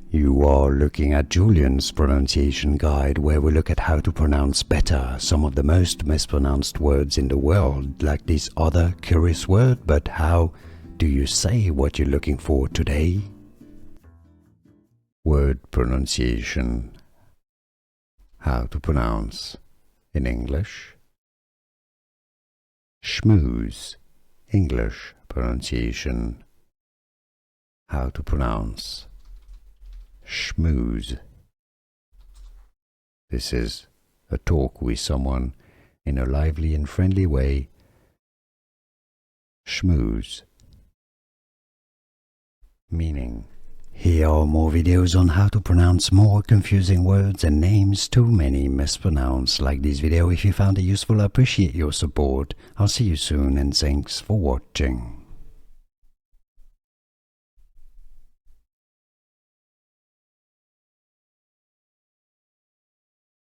You are looking at Julian's pronunciation guide, where we look at how to pronounce better some of the most mispronounced words in the world, like this other curious word. But how do you say what you're looking for today? Word pronunciation. How to pronounce in English. Schmooze, English pronunciation. How to pronounce schmooze. This is a talk with someone in a lively and friendly way. Schmooze. Meaning. Here are more videos on how to pronounce more confusing words and names too many mispronounced. Like this video if you found it useful. I appreciate your support. I'll see you soon and thanks for watching.